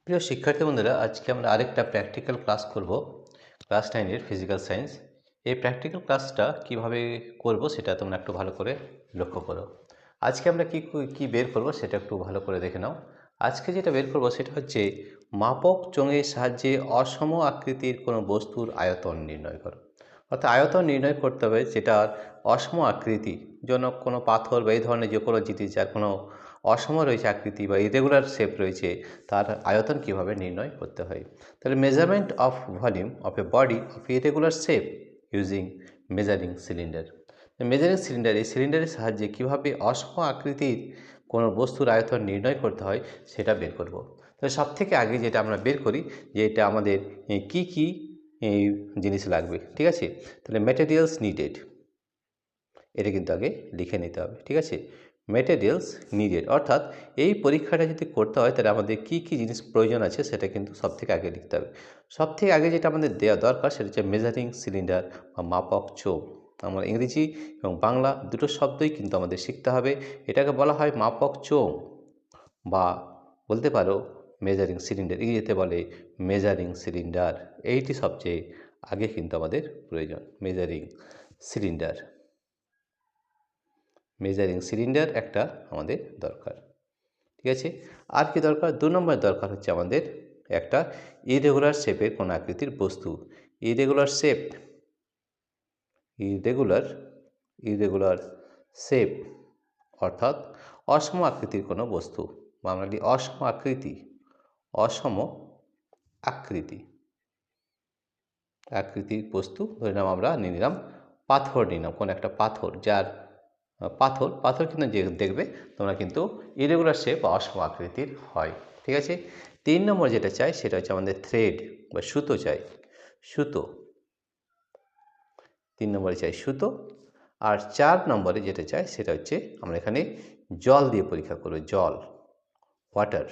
প্রিয় শিক্ষার্থী বন্ধুরা, আজকে আমরা আরেকটা প্র্যাকটিক্যাল ক্লাস করব। ক্লাস 9 এর ফিজিক্যাল সায়েন্স। এই প্র্যাকটিক্যাল ক্লাসটা কিভাবে করব সেটা তোমরা একটু ভালো করে লক্ষ্য করো। আজকে আমরা কি কি বের করব সেটা একটু ভালো করে দেখে নাও। আজকে যেটা বের করব সেটা হচ্ছে মাপক চোঙের সাহায্যে অসম আকৃতির কোনো বস্তুর আয়তন নির্ণয় করো। অর্থাৎ আয়তন নির্ণয় করতে হবে যেটার অসম আকৃতি, যেন কোনো পাথর বা এই ধরনের যে কোনো জিনিস যার কোনো অসম রয়েছে আকৃতি বা ইরেগুলার শেপ রয়েছে, তার আয়তন কিভাবে নির্ণয় করতে হয়। তাহলে measurement of volume of A body of irregular shape using measuring cylinder. Measuring cylinder, এই সিলিন্ডারের সাহায্যে কিভাবে অসম আকৃতির কোনো বস্তুর আয়তন নির্ণয় করতে হয় সেটা বের করব। তাহলে সব থেকে আগে যেটা আমরা বের করি যে এটা আমাদের কি কি জিনিস লাগবে, ঠিক আছে। তাহলে ম্যাটেরিয়ালস নিডেড, এটা কিন্তু আগে লিখে নিতে হবে, ঠিক আছে। ম্যাটেরিয়ালস নিডেড অর্থাৎ এই পরীক্ষাটা যদি করতে হয় তাহলে আমাদের কি কি জিনিস প্রয়োজন আছে সেটা কিন্তু সব থেকে আগে লিখতে হবে। সব থেকে আগে যেটা আমাদের দেওয়া দরকার সেটা হচ্ছে মেজারিং সিলিন্ডার বা মাপক চোঙ। আমরা ইংরেজি এবং বাংলা দুটো শব্দই কিন্তু আমাদের শিখতে হবে। এটাকে বলা হয় মাপক চোঙ বা বলতে পারো মেজারিং সিলিন্ডার, ইংরেজিতে বলে মেজারিং সিলিন্ডার। এইটি সবচেয়ে আগে কিন্তু আমাদের প্রয়োজন, মেজারিং সিলিন্ডার। মেজারিং সিলিন্ডার একটা আমাদের দরকার, ঠিক আছে। আর কি দরকার? 2 নম্বর দরকার হচ্ছে আমাদের একটা ইরেগুলার শেপের কোনো আকৃতির বস্তু। Irregular shape, irregular irregular shape অর্থাৎ অসম আকৃতির কোনো বস্তু, বাংলাটি অসম আকৃতি, অসম আকৃতি আকৃতির বস্তু। ধরে নাম আমরা নিয়ে নিলাম পাথর, নিলাম কোনো একটা পাথর, যার পাথর পাথর কিন্তু যে দেখবে তোমরা কিন্তু ইরেগুলার শেপ বা অসম আকৃতির হয়, ঠিক আছে। 3 নম্বর যেটা চাই সেটা হচ্ছে আমাদের থ্রেড বা সুতো চাই, সুতো। 3 নম্বরে চাই সুতো। আর 4 নম্বরে যেটা চাই সেটা হচ্ছে আমরা এখানে জল দিয়ে পরীক্ষা করব, জল, ওয়াটার।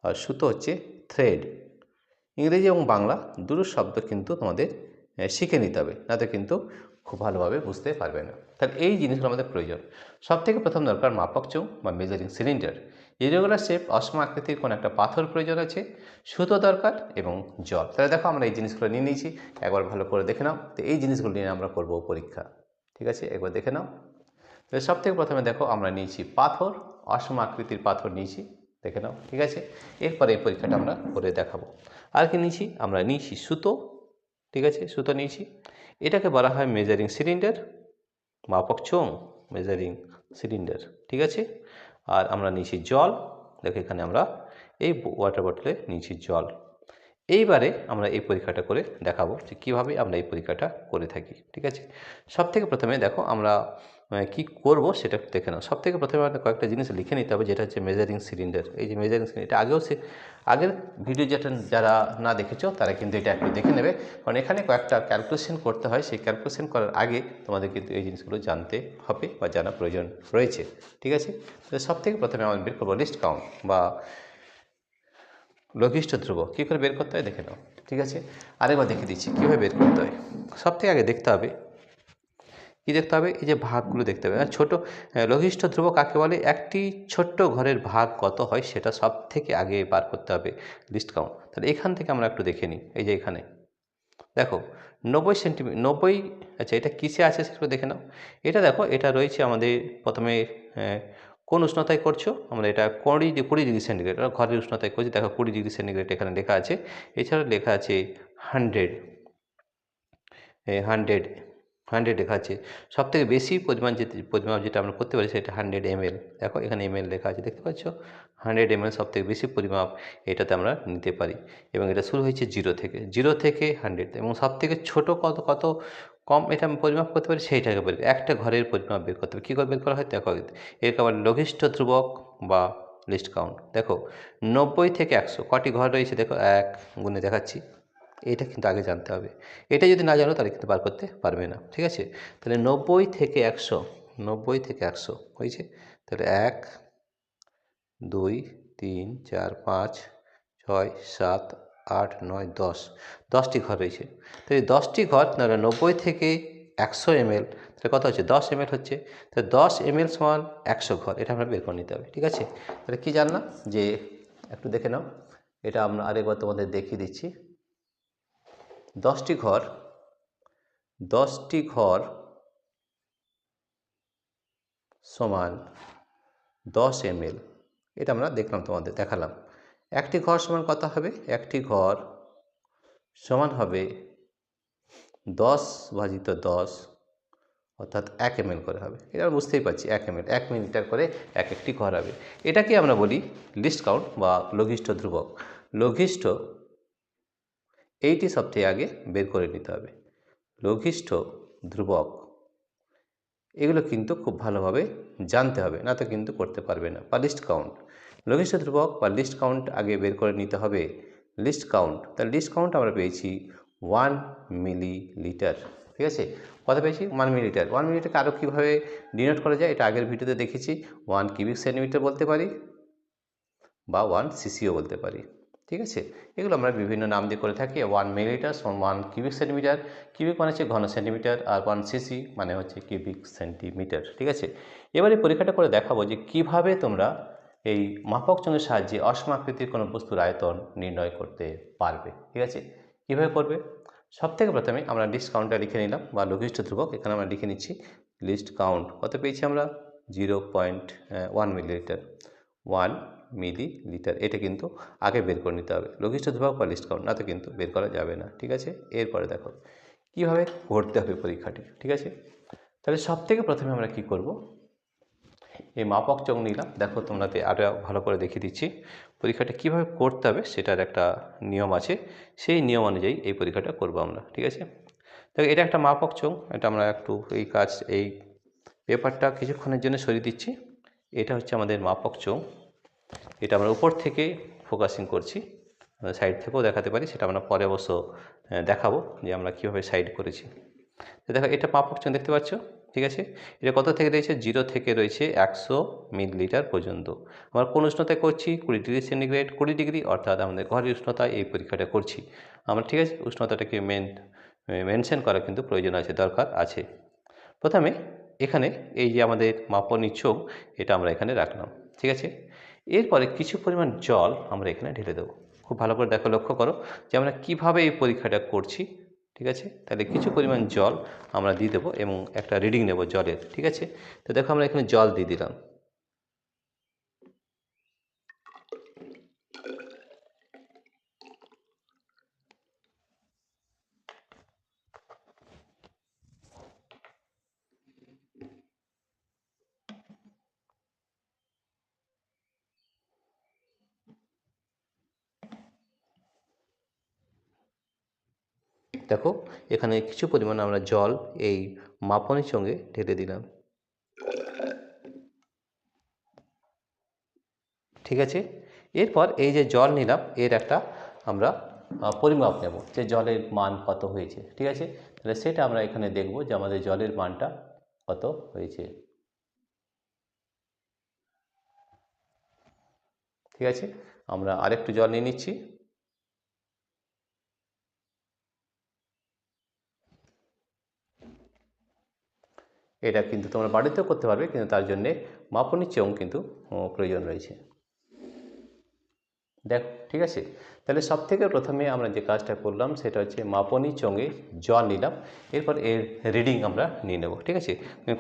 আর সুতো হচ্ছে থ্রেড। ইংরেজি এবং বাংলা দুটো শব্দ কিন্তু তোমাদের শিখে নিতে হবে, নাতে কিন্তু খুব ভালোভাবে বুঝতে পারবে না। তাহলে এই জিনিসগুলো আমাদের প্রয়োজন। সব থেকে প্রথম দরকার মাপক চোঙ বা মেজারিং সিলিন্ডার। ইরেগুলার শেপ অসম আকৃতির কোনো একটা পাথর প্রয়োজন আছে, সুতো দরকার এবং জল। তাহলে দেখো আমরা এই জিনিসগুলো নিয়ে নিয়েছি, একবার ভালো করে দেখে নাও। তো এই জিনিসগুলো নিয়ে আমরা করব পরীক্ষা, ঠিক আছে, একবার দেখে নাও। তাহলে সব থেকে প্রথমে দেখো আমরা নিয়েছি পাথর, অসম আকৃতির পাথর নিয়েছি, দেখে নাও, ঠিক আছে। এরপরে এই পরীক্ষাটা আমরা করে দেখাবো। আর কি নিয়েছি? আমরা নিয়েছি সুতো, ঠিক আছে, সুতো নিয়েছি। এটাকে বলা হয় মেজারিং সিলিন্ডার, মাপক চোঙ, মেজারিং সিলিন্ডার, ঠিক আছে। আর আমরা নিয়েছি জল, দেখো এখানে আমরা এই ওয়াটার বটলে নিয়েছি জল। এইবারে আমরা এই পরীক্ষাটা করে দেখাবো যে কীভাবে আমরা এই পরীক্ষাটা করে থাকি, ঠিক আছে। সব থেকে প্রথমে দেখো আমরা কি করব সেটা একটু দেখে নাও। সব থেকে প্রথমে আমাদের কয়েকটা জিনিস লিখে নিতে হবে, যেটা হচ্ছে মেজারিং সিলিন্ডার। এই যে মেজারিং সিলিন্ডার, এটা আগেও আগের ভিডিও যেটা যারা না দেখেছো তারা কিন্তু এটা একটু দেখে নেবে, কারণ এখানে কয়েকটা ক্যালকুলেশন করতে হয়। সেই ক্যালকুলেশন করার আগে তোমাদের কিন্তু এই জিনিসগুলো জানতে হবে বা জানা প্রয়োজন রয়েছে, ঠিক আছে। তো সব থেকে প্রথমে আমরা বের করবো লিস্ট কাউন্ট বা লঘিষ্ঠ ধ্রুবক। কী করে বের করতে হয় দেখে নাও, ঠিক আছে। আরেকবার দেখে দিচ্ছি কীভাবে বের করতে হয়। সব থেকে আগে দেখতে হবে, কী দেখতে হবে? এই যে ভাগগুলো দেখতে হবে। আর ছোটো লঘিষ্ঠ ধ্রুবক কাকে বলে? একটি ছোট্ট ঘরের ভাগ কত হয় সেটা সব থেকে আগে বার করতে হবে, লিস্ট কাউন্ট। তাহলে এখান থেকে আমরা একটু দেখে নিই। এই যে এখানে দেখো 90 সেন্টিমিটার, 90, আচ্ছা এটা কিসে আছে সেটা দেখে নাও। এটা দেখো, এটা রয়েছে আমাদের প্রথমে কোন উষ্ণতায় করছো? আমরা এটা 20 ডিগ্রি সেন্টিগ্রেড, ঘরের উষ্ণতায় করছি। দেখো 20 ডিগ্রি সেন্টিগ্রেড এখানে লেখা আছে। এছাড়া লেখা আছে 100, 100, 100 লেখা আছে। সবথেকে বেশি পরিমাপ যেটা আমরা করতে পারি সেটা 100 ml। দেখো এখানে ml লেখা আছে, দেখতে পাচ্ছ? 100 ml সবথেকে বেশি পরিমাপ এটাতে আমরা নিতে পারি। এবং এটা শুরু হয়েছে 0 থেকে, 0 থেকে 100। এবং সবথেকে ছোটো কত কম এটা পরিমাপ করতে পারি সেইটাকে বের, একটা ঘরের পরিমাপ বের করতে হবে। কী করে বের করা হয় দেখো, এরকম লঘিষ্ঠ ধ্রুবক বা লিস্ট কাউন্ট। দেখো 90 থেকে 100 কটি ঘর রয়েছে দেখো, 1 গুণে দেখাচ্ছি। এটা কিন্তু আগে জানতে হবে। এটা যদি না জানো তাহলে কিন্তু বার করতে পারবে না, ঠিক আছে। তাহলে 90 থেকে 100, 90 থেকে 100 হয়েছে। তাহলে 1, 2, 3, 4, 5, 6, 7, 8, 9, 10, 10টি ঘর রয়েছে। তো এই 10টি ঘর, তাহলে 90 থেকে 100 ml, তাহলে কত হচ্ছে? 10 ml হচ্ছে। তাহলে 10 ml সমান 100 ঘর, এটা আমরা বের করে নিতে হবে, ঠিক আছে। তাহলে কী জানলাম? যে একটু দেখে নাও, এটা আমরা আরেকবার তোমাদের দেখিয়ে দিচ্ছি। 10টি ঘর, 10টি ঘর সমান 10 ml, এটা আমরা দেখলাম, তোমাদের দেখালাম। একটি ঘর সমান কত হবে? একটি ঘর সমান হবে 10/10, অর্থাৎ 1 ml করে হবে। এটা বুঝতেই পারছি, 1 ml, 1 মিলিলিটার করে এক একটি ঘর হবে। এটাকে আমরা বলি লিস্ট কাউন্ট বা লঘিষ্ঠ ধ্রুবক। লঘিষ্ঠ এইটি সবথেকে আগে বের করে নিতে হবে। লঘিষ্ঠ ধ্রুবক এগুলো কিন্তু খুব ভালোভাবে জানতে হবে, না তো কিন্তু করতে পারবে না। বা লিস্ট কাউন্ট, লঘিষ্ঠ ধ্রুবক বা লিস্ট কাউন্ট আগে বের করে নিতে হবে। লিস্ট কাউন্ট, তার লিস্ট কাউন্ট আমরা পেয়েছি 1 মিলিলিটার। ঠিক আছে, কত পেয়েছি? 1 মিলিলিটার। 1 মিলিলিটারকে আরও কীভাবে ডিনোট করা যায় এটা আগের ভিডিওতে দেখেছি। 1 কিউবিক সেন্টিমিটার বলতে পারি বা 1 সিসিও বলতে পারি। ঠিক আছে, এগুলো আমরা বিভিন্ন নাম দিয়ে করে থাকি। 1 মিলিলিটার সমান 1 কিউবিক সেন্টিমিটার, কিউবিক মানে হচ্ছে ঘন সেন্টিমিটার, আর 1 সিসি মানে হচ্ছে কিউবিক সেন্টিমিটার। ঠিক আছে, এবারে পরীক্ষাটা করে দেখাবো যে কিভাবে তোমরা এই মাপক চোঙের সাহায্যে অসমাকৃতির কোনো বস্তুর আয়তন নির্ণয় করতে পারবে। ঠিক আছে, কীভাবে করবে? সব থেকে প্রথমে আমরা লিস্ট কাউন্টটা লিখে নিলাম বা লঘিষ্ঠ ধ্রুবক, এখানে আমরা লিখে নিচ্ছি লিস্ট কাউন্ট। কত পেয়েছি আমরা? 0.1 মিলিলিটার। 1 মিলিলিটার, এটা কিন্তু আগে বের করে নিতে হবে। লঘিষ্ঠ ধ্রুবক বা লিস্ট কাউন্ট, না তো কিন্তু বের করা যাবে না। ঠিক আছে, এরপরে দেখো কীভাবে করতে হবে পরীক্ষাটি। ঠিক আছে, তাহলে সব থেকে প্রথমে আমরা কি করব, এই মাপক চোঙ নিলাম। দেখো তোমরাতে আরও ভালো করে দেখিয়ে দিচ্ছি পরীক্ষাটা কীভাবে করতে হবে, সেটার একটা নিয়ম আছে, সেই নিয়ম অনুযায়ী এই পরীক্ষাটা করব আমরা। ঠিক আছে, দেখো এটা একটা মাপক চোঙ, এটা আমরা একটু এই পেপারটা কিছুক্ষণের জন্য সরিয়ে দিচ্ছি। এটা হচ্ছে আমাদের মাপক চোঙ, এটা আমরা উপর থেকে ফোকাসিং করছি, সাইড থেকেও দেখাতে পারি, সেটা আমরা পরে অবশ্য দেখাবো যে আমরা কীভাবে সাইড করেছি। তো দেখো এটা মাপক চোঙ দেখতে পাচ্ছ। ঠিক আছে, এটা কত থেকে রয়েছে? 0 থেকে রয়েছে 100 মিলিলিটার পর্যন্ত। আমরা কোন উষ্ণতায় করছি? 20 ডিগ্রি সেন্টিগ্রেড, 20 ডিগ্রি, অর্থাৎ আমাদের ঘরের উষ্ণতায় এই পরীক্ষাটা করছি আমরা। ঠিক আছে, উষ্ণতাটাকে মেনশন করা কিন্তু প্রয়োজন আছে, দরকার আছে। প্রথমে এখানে এই যে আমাদের মাপনী চোঙ, এটা আমরা এখানে রাখলাম। ঠিক আছে, এরপরে কিছু পরিমাণ জল আমরা এখানে ঢেলে দেবো। খুব ভালো করে দেখো, লক্ষ্য করো যে আমরা কীভাবে এই পরীক্ষাটা করছি। ঠিক আছে, তাহলে কিছু পরিমাণ জল আমরা দিয়ে দেবো এবং একটা রিডিং নেব জলের। ঠিক আছে, তো দেখো আমরা এখানে জল দিয়ে দিলাম। দেখো এখানে কিছু পরিমাণ আমরা জল এই মাপনের সঙ্গে ঢেলে দিলাম। ঠিক আছে, এরপর এই যে জল নিলাম, এর একটা আমরা পরিমাপ নেব যে জলের মান কত হয়েছে। ঠিক আছে, তাহলে সেটা আমরা এখানে দেখব যে আমাদের জলের মানটা কত হয়েছে। ঠিক আছে, আমরা আরেকটু জল নিয়ে নিচ্ছি। এটা কিন্তু তোমরা বাড়িতেও করতে পারবে, কিন্তু তার জন্যে মাপনী চোঙ কিন্তু প্রয়োজন রয়েছে। দেখো, ঠিক আছে, তাহলে সব থেকে প্রথমে আমরা যে কাজটা করলাম সেটা হচ্ছে মাপনী চোঙে জল নিলাম, এরপর এর রিডিং আমরা নিয়ে নেব। ঠিক আছে,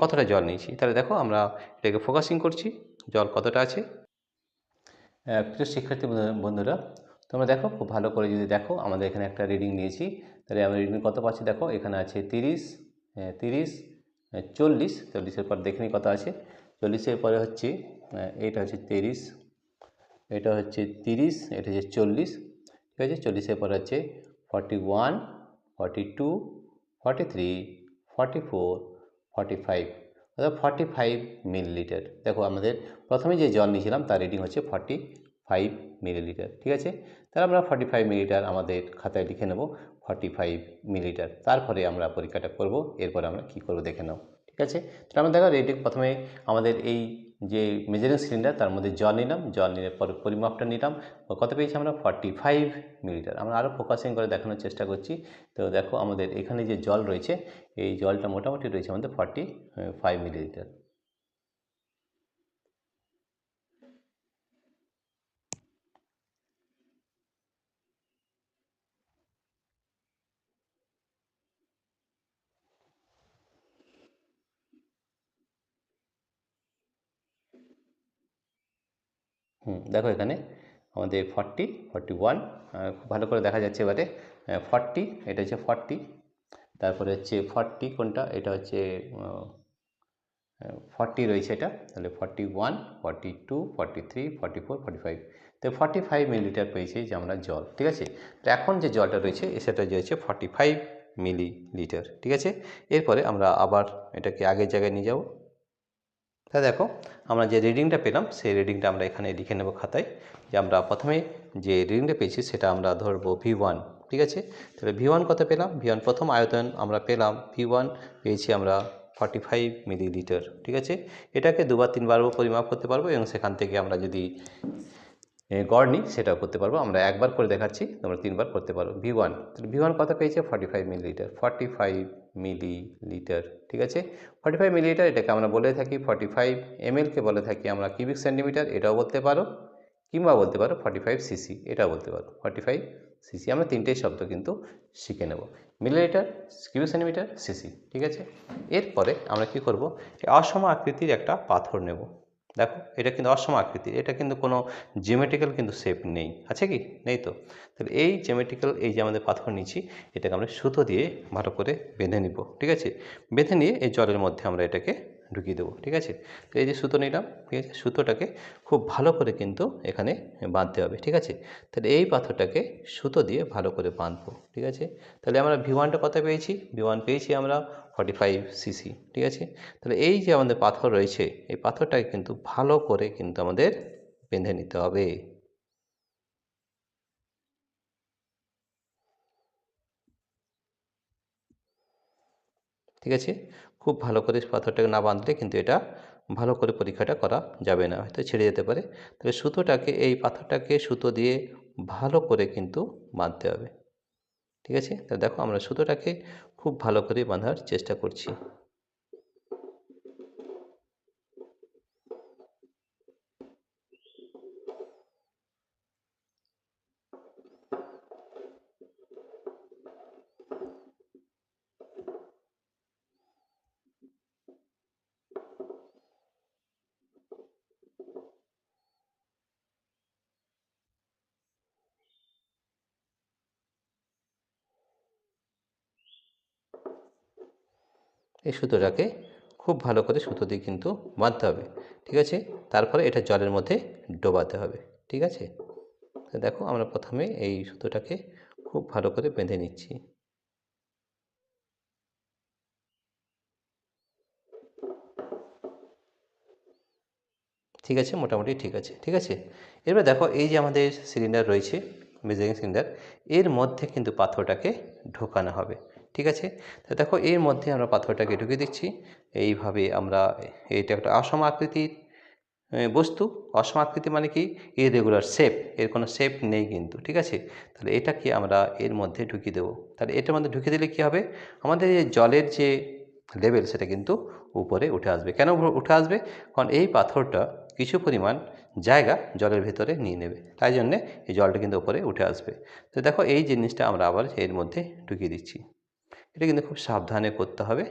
কতটা জল নিয়েছি, তাহলে দেখো আমরা এটাকে ফোকাসিং করছি জল কতটা আছে। প্রিয় শিক্ষার্থী বন্ধুরা, তোমরা দেখো খুব ভালো করে যদি দেখো, আমাদের এখানে একটা রিডিং নিয়েছি, তাহলে আমরা রিডিং কত পাচ্ছি দেখো, এখানে আছে 30, 30, 40, 40-এর পর দেখে নিই কত আছে। 40-এর পরে হচ্ছে এটা হচ্ছে 30, এটা হচ্ছে 30, এটা হচ্ছে 40। ঠিক আছে, 40-এর পরে হচ্ছে 41, 42, 43, 44, 45, অর্থাৎ 45 মিলিলিটার। দেখো আমাদের প্রথমে যে জল নিয়েছিলাম তার রিডিং হচ্ছে 45 মিলিলিটার। ঠিক আছে, তাহলে আমরা 45 মিলিলিটার আমাদের খাতায় লিখে নেব, 45 মিলিলিটার। তারপরে আমরা পরীক্ষাটা করব, এরপরে আমরা কি করব দেখে নাও। ঠিক আছে, তাহলে আমরা দেখো রিডিং প্রথমে আমাদের এই যে মেজারিং সিলিন্ডার তার মধ্যে জল নিলাম, জল নিলে পরে পরিমাপটা নিলাম, কত পেয়েছি আমরা? 45 মিলিলিটার। আমরা আরও ফোকাসিং করে দেখানোর চেষ্টা করছি। তো দেখো আমাদের এখানে যে জল রয়েছে, এই জলটা মোটামুটি রয়েছে আমাদের 45 মিলিলিটার। দেখো এখানে আমাদের 40, 41 খুব ভালো করে দেখা যাচ্ছে এবারে 40, এটা হচ্ছে 40, তারপরে হচ্ছে 40 কোনটা, এটা হচ্ছে 40 রয়েছে এটা, তাহলে 41, 42, 43, 44, 45, তো 45 মিলিলিটার পেয়েছি যে আমরা জল। ঠিক আছে, তো এখন যে জলটা রয়েছে সেটা যে হচ্ছে 45 মিলিলিটার। ঠিক আছে, এরপরে আমরা আবার এটাকে আগের জায়গায় নিয়ে যাব। তা দেখো আমরা যে রিডিংটা পেলাম সেই রিডিংটা আমরা এখানে লিখে নেব খাতায়, যে আমরা প্রথমে যে রিডিংটা পেয়েছি সেটা আমরা ধরবো V1। ঠিক আছে, তাহলে V1 কত পেলাম, V1 প্রথম আয়তন আমরা পেলাম, V1 পেয়েছি আমরা 45 মিলিলিটার। ঠিক আছে, এটাকে দুবার তিনবারও পরিমাপ করতে পারবো এবং সেখান থেকে আমরা যদি গড় নিই সেটাও করতে পারবো। আমরা একবার করে দেখাচ্ছি, তোমরা তিনবার করতে পারো। V1, তাহলে V1 কত পেয়েছে, 45 মিলিলিটার, 45 মিলিলিটার। ঠিক আছে, 45 মিলিলিটার এটাকে আমরা বলে থাকি 45 ml-কে বলে থাকি আমরা কিউবিক সেন্টিমিটার, এটাও বলতে পারো, কিংবা বলতে পারো 45 সিসি, এটাও বলতে পারো 45 সিসি। আমরা তিনটেই শব্দ কিন্তু শিখে নেব, মিলিলিটার, কিউবিক সেন্টিমিটার, সিসি। ঠিক আছে, এরপরে আমরা কি করব, অসম আকৃতির একটা পাথর নেব। দেখো এটা কিন্তু অসম আকৃতির, এটা কিন্তু কোনো জিওমেট্রিক্যাল কিন্তু শেপ নেই, আছে কি, নেই তো। তাহলে এই জিওমেট্রিক্যাল এই যে আমাদের পাথর নিচ্ছি, এটাকে আমরা সুতো দিয়ে ভালো করে বেঁধে নিব। ঠিক আছে, বেঁধে নিয়ে এই জলের মধ্যে আমরা এটাকে ঢুকিয়ে দেবো। ঠিক আছে, তো এই যে সুতো নিলাম, ঠিক আছে, সুতোটাকে খুব ভালো করে কিন্তু এখানে বাঁধতে হবে। ঠিক আছে, তাহলে এই পাথরটাকে সুতো দিয়ে ভালো করে বাঁধবো। ঠিক আছে, তাহলে আমরা V1টা কত পেয়েছি, V1 পেয়েছি আমরা 45 সিসি। ঠিক আছে, তাহলে এই যে আমাদের পাথর রয়েছে এই পাথরটাকে কিন্তু ভালো করে কিন্তু আমাদের বেঁধে নিতে হবে। ঠিক আছে, খুব ভালো করে পাথরটাকে না বাঁধলে কিন্তু এটা ভালো করে পরীক্ষাটা করা যাবে না, হয়তো ছেড়ে যেতে পারে। তাহলে সুতোটাকে এই পাথরটাকে সুতো দিয়ে ভালো করে কিন্তু বাঁধতে হবে। ঠিক আছে, তাহলে দেখো আমরা সুতোটাকে খুব ভালো করে বাঁধার চেষ্টা করছি। এই সুতোটাকে খুব ভালো করে সুতো দিয়ে কিন্তু বাঁধতে হবে। ঠিক আছে, তারপরে এটা জলের মধ্যে ডোবাতে হবে। ঠিক আছে, তো দেখো আমরা প্রথমে এই সুতোটাকে খুব ভালো করে বেঁধে নিচ্ছি। ঠিক আছে, মোটামুটি ঠিক আছে। ঠিক আছে, এবার দেখো এই যে আমাদের সিলিন্ডার রয়েছে, মেজারিং সিলিন্ডার, এর মধ্যে কিন্তু পাথরটাকে ঢোকানো হবে। ঠিক আছে, তো দেখো এর মধ্যে আমরা পাথরটাকে ঢুকে দিচ্ছি। এইভাবে আমরা, এটা একটা অসম আকৃতির বস্তু। অসম আকৃতি মানে কি, ইরেগুলার শেপ, এর কোনো শেপ নেই কিন্তু। ঠিক আছে, তাহলে এটাকে আমরা এর মধ্যে ঢুকিয়ে দেবো। তাহলে এটার মধ্যে ঢুকিয়ে দিলে কি হবে, আমাদের এই জলের যে লেভেল সেটা কিন্তু উপরে উঠে আসবে। কেন উঠে আসবে, কারণ এই পাথরটা কিছু পরিমাণ জায়গা জলের ভেতরে নিয়ে নেবে, তাই জন্যে এই জলটা কিন্তু উপরে উঠে আসবে। তো দেখো এই জিনিসটা আমরা আবার এর মধ্যে ঢুকিয়ে দিচ্ছি। এটা কিন্তু খুব সাবধানে করতে হবে।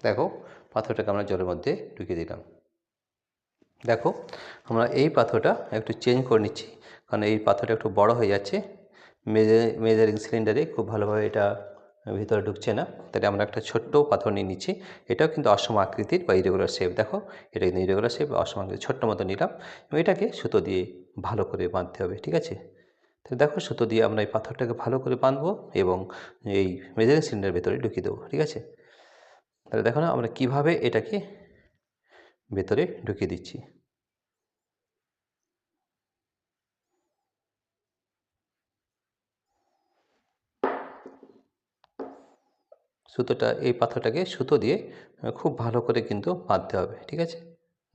দেখো পাথরটাকে আমরা জলের মধ্যে ঢুকিয়ে দিলাম। দেখো আমরা এই পাথরটা একটু চেঞ্জ করে নিচ্ছি, কারণ এই পাথরটা একটু বড় হয়ে যাচ্ছে, মেজারিং সিলিন্ডারে খুব ভালোভাবে এটা ভিতরে ঢুকছে না। তাহলে আমরা একটা ছোট্ট পাথর নিয়ে নিচ্ছি, এটাও কিন্তু অসম আকৃতির বা ইরেগুলার শেপ। দেখো এটা কিন্তু ইরেগুলার শেপ, অসম আকৃতির ছোট্ট মতো নিলাম এবং এটাকে সুতো দিয়ে ভালো করে বাঁধতে হবে। ঠিক আছে, তো দেখো সুতো দিয়ে আমরা এই পাথরটাকে ভালো করে বাঁধবো এবং এই মেজারিং সিলিন্ডারের ভেতরে ঢুকিয়ে দেবো। ঠিক আছে, তাহলে দেখো না আমরা কীভাবে এটাকে ভেতরে ঢুকিয়ে দিচ্ছি। সুতোটা, এই পাথরটাকে সুতো দিয়ে খুব ভালো করে কিন্তু বাঁধতে হবে। ঠিক আছে,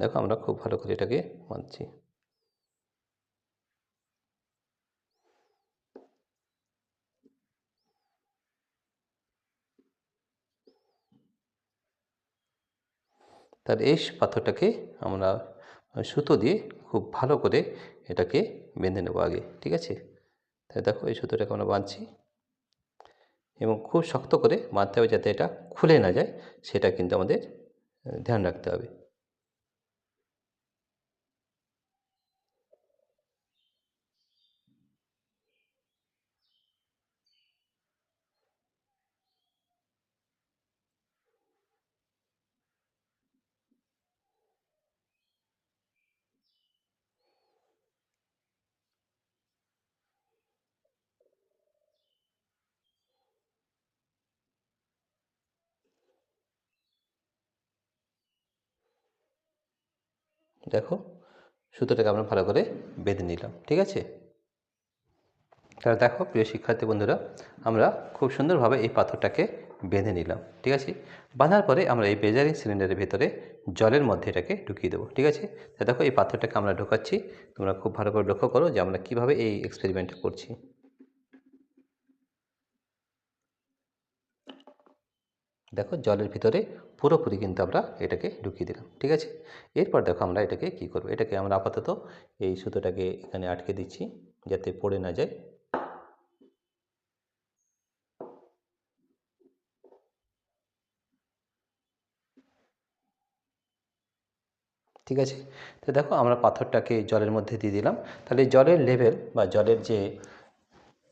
দেখো আমরা খুব ভালো করে এটাকে বাঁধছি। তার এই পাথরটাকে আমরা সুতো দিয়ে খুব ভালো করে এটাকে বেঁধে নেবো আগে, ঠিক আছে। তাই দেখো এই সুতোটাকে আমরা বাঁধছি এবং খুব শক্ত করে বাঁধতে হবে যাতে এটা খুলে না যায়, সেটা কিন্তু আমাদের ধ্যান রাখতে হবে। দেখো সুতোটাকে আমরা ভালো করে বেঁধে নিলাম, ঠিক আছে। তাহলে দেখো প্রিয় শিক্ষার্থী বন্ধুরা, আমরা খুব সুন্দরভাবে এই পাথরটাকে বেঁধে নিলাম, ঠিক আছে। বাঁধার পরে আমরা এই মেজারিং সিলিন্ডারের ভিতরে জলের মধ্যে এটাকে ঢুকিয়ে দেবো, ঠিক আছে। তা দেখো এই পাথরটাকে আমরা ঢোকাচ্ছি, তোমরা খুব ভালো করে লক্ষ্য করো যে আমরা কীভাবে এই এক্সপেরিমেন্টটা করছি। দেখো জলের ভিতরে পুরোপুরি কিন্তু আমরা এটাকে ঢুকিয়ে দিলাম, ঠিক আছে। এরপর দেখো আমরা এটাকে কি করব, এটাকে আমরা আপাতত এই সুতোটাকে এখানে আটকে দিচ্ছি যাতে পড়ে না যায়। ঠিক আছে, তো দেখো আমরা পাথরটাকে জলের মধ্যে দিয়ে দিলাম। তাহলে জলের লেভেল বা জলের যে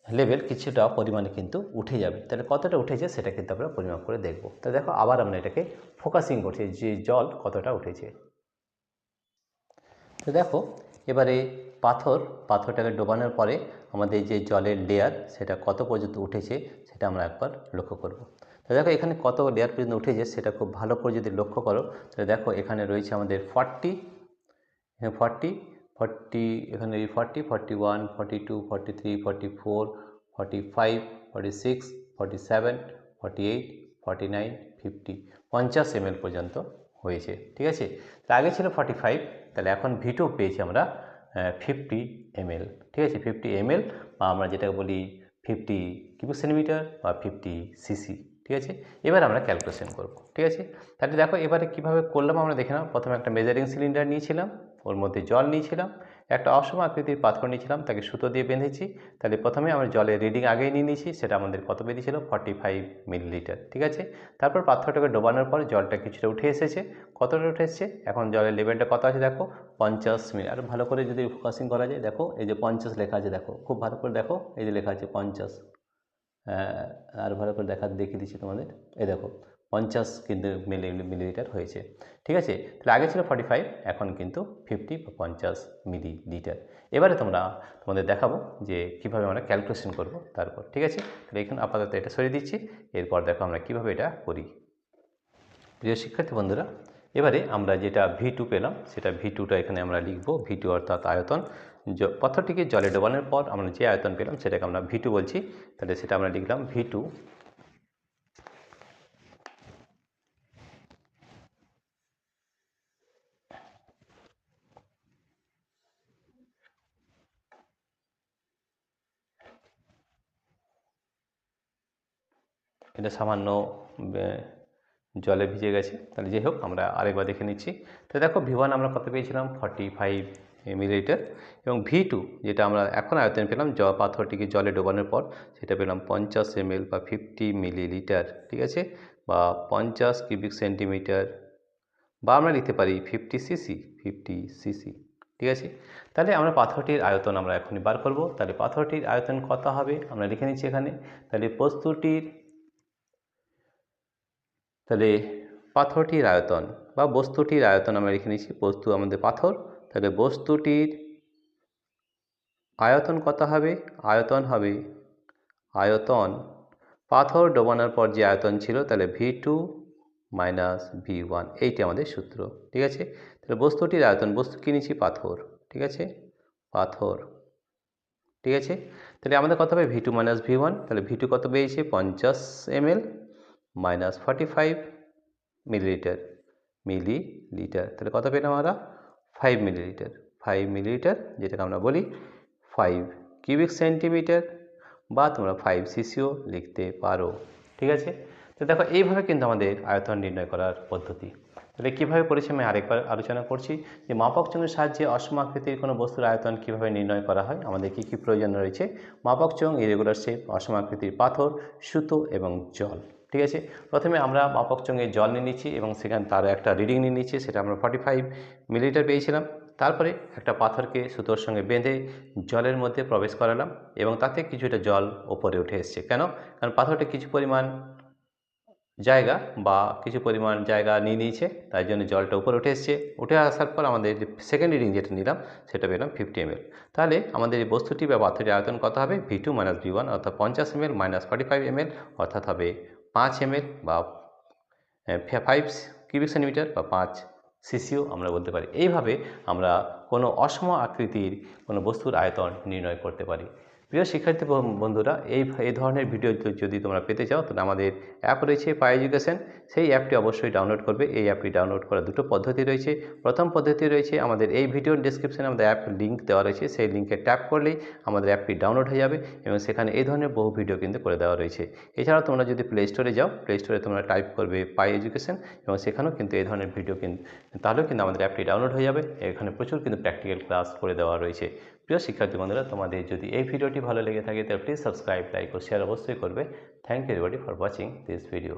লেভেল কিছুটা পরিমাণে কিন্তু উঠে যাবে। তাহলে কতটা উঠেছে সেটা কিন্তু আমরা পরিমাপ করে দেখব। তো দেখো আবার আমরা এটাকে ফোকাসিং করছি যে জল কতটা উঠেছে। তো দেখো এবারে পাথরটাকে ডোবানোর পরে আমাদের যে জলের লেয়ার সেটা কত পর্যন্ত উঠেছে সেটা আমরা একবার লক্ষ্য করব। তো দেখো এখানে কত লেয়ার পর্যন্ত উঠেছে সেটা খুব ভালো করে যদি লক্ষ্য করো, তাহলে দেখো এখানে রয়েছে আমাদের 40, এখানে 40, এখানে 41, 42, 43, 44, 45, 46, 47, 48, 49, 50, 50 ml পর্যন্ত হয়েছে, ঠিক আছে। তার আগে ছিল 45, তাহলে এখন V2 পেয়েছি আমরা 50 ml, ঠিক আছে। 50 ml বা আমরা যেটা বলি 50 কিউবিক সেন্টিমিটার বা 50 সিসি, ঠিক আছে। এবার আমরা ক্যালকুলেশন করব, ঠিক আছে। তাহলে দেখো এবারে কীভাবে করলাম আমরা দেখে নাও। প্রথমে একটা মেজারিং সিলিন্ডার নিয়েছিলাম, ওর মধ্যে জল নিয়েছিলাম, একটা অসম আকৃতির পাথর নিয়েছিলাম, তাকে সুতো দিয়ে বেঁধেছি। তাহলে প্রথমে আমরা জলের রিডিং আগেই নিয়ে নিয়েছি, সেটা আমাদের কত বেরিয়েছিল 45 মিলিলিটার, ঠিক আছে। তারপর পাথরটাকে ডোবানোর পর জলটা কিছুটা উঠে এসেছে, কতটা উঠে এসেছে, এখন জলের লেভেলটা কত আছে দেখো 50 মিলি। আর ভালো করে যদি ফোকাসিং করা যায় দেখো এই যে 50 লেখা আছে, দেখো খুব ভালো করে দেখো এই যে লেখা আছে 50, আর ভালো করে দেখিয়ে দিচ্ছি তোমাদের, এই দেখো 50 কিন্তু মিলিলিটার হয়েছে, ঠিক আছে। তাহলে আগে ছিল 45, এখন কিন্তু 50 বা 50 মিলিলিটার। এবারে তোমাদের দেখাবো যে কিভাবে আমরা ক্যালকুলেশন করব তারপর, ঠিক আছে। তাহলে এখানে আপাতত এটা সরিয়ে দিচ্ছি, এরপর দেখো আমরা কিভাবে এটা করি। প্রিয় শিক্ষার্থী বন্ধুরা, এবারে আমরা যেটা V2 পেলাম সেটা V2টা এখানে আমরা লিখব। V2 অর্থাৎ আয়তন। পাথরটিকে জলে ডোবানোর পর আমরা যে আয়তন পেলাম সেটাকে আমরা V2 বলছি, তাহলে সেটা আমরা লিখলাম V2 এটা সামান্য জলে ভিজে গেছে, তাহলে যাই হোক আমরা আরেকবার দেখে নিচ্ছি। তো দেখো V1 আমরা কত পেয়েছিলাম 45 মিলিলিটার, এবং V2 যেটা আমরা এখন আয়তন পেলাম পাথরটিকে জলে ডোবানোর পর সেটা পেলাম 50 ml বা 50 মিলিলিটার, ঠিক আছে, বা 50 কিউবিক সেন্টিমিটার, বা আমরা লিখতে পারি 50 সিসি, 50 সিসি, ঠিক আছে। তাহলে আমরা পাথরটির আয়তন আমরা এখনই বার করব। তাহলে পাথরটির আয়তন কত হবে আমরা লিখে নিচ্ছি এখানে। তাহলে পাথরটির আয়তন বা বস্তুটির আয়তন আমরা লিখে নিচ্ছি, বস্তু আমাদের পাথর, তাহলে বস্তুটির আয়তন কত হবে, আয়তন পাথর ডোবানোর পর যে আয়তন ছিল তাহলে V2 মাইনাস V1, এইটি আমাদের সূত্র, ঠিক আছে। তাহলে বস্তুটির আয়তন, বস্তু কি নিচ্ছি পাথর, ঠিক আছে, পাথর, ঠিক আছে। তাহলে আমাদের কত হবে V2 মাইনাস V1, তাহলে V2 কত পেয়েছে 50 ml মাইনাস 45 মিলিলিটার, মিলিলিটার। তাহলে কত পেলাম আমরা? 5 মিলিলিটার। 5 মিলিলিটার যেটাকে আমরা বলি 5 কিউবিক সেন্টিমিটার, বা তোমরা 5 সিসিও লিখতে পারো। ঠিক আছে, তো দেখো এইভাবে কিন্তু আমাদের আয়তন নির্ণয় করার পদ্ধতি। তাহলে কীভাবে করেছি আমি আরেকবার আলোচনা করছি যে মাপক চোঙের সাহায্যে অসম আকৃতির কোনো বস্তুর আয়তন কীভাবে নির্ণয় করা হয়। আমাদের কী কী প্রয়োজন রয়েছে? মাপক চোঙ, ইরেগুলার শেপ, অসম আকৃতির পাথর, সুতো এবং জল। ঠিক আছে, প্রথমে আমরা মাপক চোঙে জল নিয়ে নিচ্ছি এবং সেখানে তার একটা রিডিং নিয়ে নিচ্ছি, সেটা আমরা 45 মিলিলিটার পেয়েছিলাম। তারপরে একটা পাথরকে সুতোর সঙ্গে বেঁধে জলের মধ্যে প্রবেশ করালাম এবং তাতে কিছুটা জল ওপরে উঠে এসছে। কেন? কারণ পাথরটা কিছু পরিমাণ জায়গা নিয়ে নিয়েছে, তাই জন্য জলটা উপরে উঠে এসছে। উঠে আসার পর আমাদের যে সেকেন্ড রিডিং যেটা নিলাম সেটা পেলাম 50 ml। তাহলে আমাদের এই বস্তুটি বা পাথরের আয়তন কত হবে? V2 - V1 অর্থাৎ 50 ml - 45 ml অর্থাৎ হবে 5 ml বা 5 কিউবিক সেন্টিমিটার বা 5 সিসিও আমরা বলতে পারি। এইভাবে আমরা কোনো অসম আকৃতির কোনো বস্তুর আয়তন নির্ণয় করতে পারি। প্রিয় শিক্ষার্থী বন্ধুরা, এই ধরনের ভিডিও যদি তোমরা পেতে চাও তাহলে আমাদের অ্যাপ রয়েছে পাই এডুকেশন, সেই অ্যাপটি অবশ্যই ডাউনলোড করবে। এই অ্যাপটি ডাউনলোড করার দুটো পদ্ধতি রয়েছে। প্রথম পদ্ধতি রয়েছে আমাদের এই ভিডিওর ডেসক্রিপশনে আমাদের অ্যাপ লিঙ্ক দেওয়া রয়েছে, সেই লিঙ্কে ট্যাপ করলেই আমাদের অ্যাপটি ডাউনলোড হয়ে যাবে এবং সেখানে এই ধরনের বহু ভিডিও কিন্তু করে দেওয়া রয়েছে। এছাড়াও তোমরা যদি প্লে স্টোরে যাও, প্লে স্টোরে তোমরা টাইপ করবে পাই এডুকেশন এবং সেখানেও কিন্তু এই ধরনের ভিডিও তাহলেও কিন্তু আমাদের অ্যাপটি ডাউনলোড হয়ে যাবে। এখানে প্রচুর কিন্তু প্র্যাকটিক্যাল ক্লাস করে দেওয়া রয়েছে। প্রিয় শিক্ষার্থী বন্ধুরা, তোমাদের যদি এই ভিডিওটি ভালো লেগে থাকে তাহলে প্লিজ সাবস্ক্রাইব, লাইক ও শেয়ার অবশ্যই করবে। Thank you everybody for watching this video.